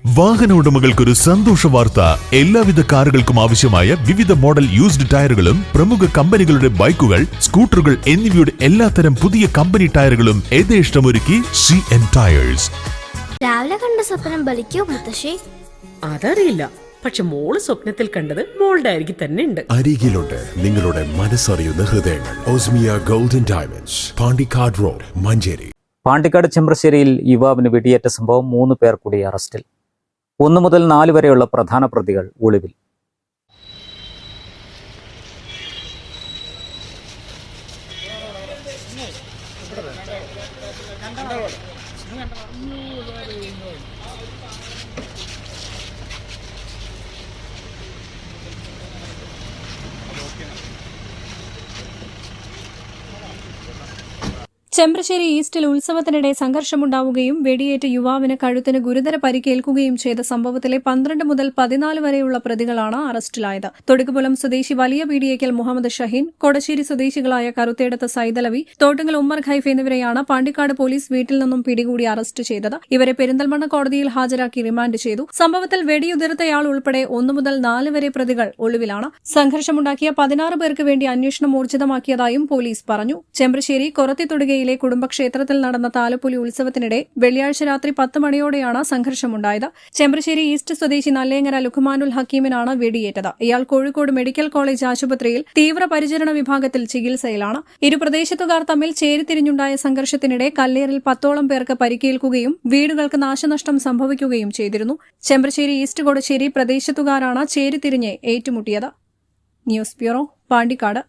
വാഹന ഉടമകൾക്കൊരു സന്തോഷ വാർത്ത. എല്ലാവിധ കാറുകൾക്കും ആവശ്യമായ വിവിധ മോഡൽ യൂസ്ഡ് ടയറുകളും പ്രമുഖ കമ്പനികളുടെ ബൈക്കുകൾ, സ്കൂട്ടറുകൾ എന്നിവയുടെ എല്ലാത്തരം പുതിയ കമ്പനി ടയറുകളും യഥേഷ്ടമൊരുക്കി CN ടയേഴ്സ്. രാവിലെ കണ്ട സ്വപ്നം ബലിക്കോ മുത്തശ്ശി? അതറിയില്ല, പക്ഷെ മോള് സ്വപ്നത്തിൽ കണ്ടത് മോളുടെ അരികിൽ തന്നെ ഉണ്ട്. അരികിലുണ്ട് നിങ്ങളുടെ മനസ്സറിയുന്ന ഹൃദയങ്ങൾ. Osmia golden diamonds, Pandikkad road, Manjeri. Pandikkad ചെമ്പ്രശ്ശേരിയിൽ യുവാവിന് വെടിയേറ്റ സംഭവം 3 പേർ കൂടി അറസ്റ്റിൽ. 1 മുതൽ 4 വരെയുള്ള പ്രധാന പ്രതികൾ ഒളിവിൽ. ചെമ്പ്രശ്ശേരി ഈസ്റ്റിൽ ഉത്സവത്തിനിടെ സംഘർഷമുണ്ടാവുകയും വെടിയേറ്റ് യുവാവിന് കഴുത്തിന് ഗുരുതര പരിക്കേൽക്കുകയും ചെയ്ത സംഭവത്തിലെ 12 മുതൽ 14 വരെയുള്ള പ്രതികളാണ് അറസ്റ്റിലായത്. തൊടുകുപുലം സ്വദേശി വലിയ പീടിയേക്കൽ മുഹമ്മദ് ഷഹീൻ, കൊടശ്ശേരി സ്വദേശികളായ കറുത്തേടത്ത് സൈദലവി, തോട്ടുങ്ങൽ ഉമ്മർ ഖൈഫ് എന്നിവരെയാണ് പാണ്ടിക്കാട് പോലീസ് വീട്ടിൽ നിന്നും പിടികൂടി അറസ്റ്റ് ചെയ്തത്. ഇവരെ പെരിന്തൽമണ്ണ കോടതിയിൽ ഹാജരാക്കി റിമാൻഡ് ചെയ്തു. സംഭവത്തിൽ വെടിയുതിർത്തയാൾ ഉൾപ്പെടെ 1 മുതൽ 4 വരെ പ്രതികൾ ഒളിവിലാണ്. സംഘർഷമുണ്ടാക്കിയ 16 പേർക്ക് വേണ്ടി അന്വേഷണം ഊർജിതമാക്കിയതായും പോലീസ് പറഞ്ഞു. ചെമ്പ്രശ്ശേരി കൊറത്തിത്തൊടുകയിൽ കുടുംബക്ഷേത്രത്തിൽ നടന്ന താലപ്പൊലി ഉത്സവത്തിനിടെ വെള്ളിയാഴ്ച രാത്രി 10 മണിയോടെയാണ് സംഘർഷമുണ്ടായത്. ചെമ്പ്രശ്ശേരി ഈസ്റ്റ് സ്വദേശി നല്ലേങ്ങര ലുഖ്മാനുൽ ഹക്കീമിനാണ് വെടിയേറ്റത്. ഇയാൾ കോഴിക്കോട് മെഡിക്കൽ കോളേജ് ആശുപത്രിയിൽ തീവ്രപരിചരണ വിഭാഗത്തിൽ ചികിത്സയിലാണ്. ഇരു പ്രദേശത്തുകാർ തമ്മിൽ ചേരിതിരിഞ്ഞുണ്ടായ സംഘർഷത്തിനിടെ കല്ലേറിൽ 10ഓളം പേർക്ക് പരിക്കേൽക്കുകയും വീടുകൾക്ക് നാശനഷ്ടം സംഭവിക്കുകയും ചെയ്തിരുന്നു. ചെമ്പ്രശ്ശേരി ഈസ്റ്റ് കൊടശ്ശേരി പ്രദേശത്തുകാരാണ് ചേരിതിരിഞ്ഞ് ഏറ്റുമുട്ടിയത്. News bureau, Pandikkad.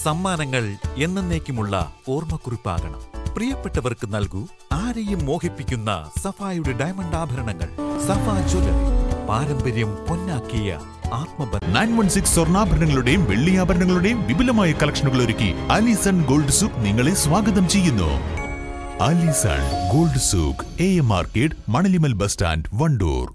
സമ്മാനങ്ങൾ എന്നേക്കുമുള്ള ഓർമ്മക്കുറിപ്പാകണം. പ്രിയപ്പെട്ടവർക്ക് നൽകൂ ആരെയും മോഹിപ്പിക്കുന്ന സഫായുടെ ഡയമണ്ട് ആഭരണങ്ങൾ. സഫ ജ്വല്ലറി, പാരമ്പര്യം പൊന്നാക്കിയ ആത്മബന്ധം. 916 സ്വർണ്ണാഭരണങ്ങളുടെയും വെള്ളിയാഭരണങ്ങളുടെയും വിപുലമായ കളക്ഷനുകൾ ഒരുക്കി അലിസൺ ഗോൾഡ് സൂക്ക് നിങ്ങളെ സ്വാഗതം ചെയ്യുന്നു. Alison gold souk, AM arcade, Manalimal bus stand, Wandoor.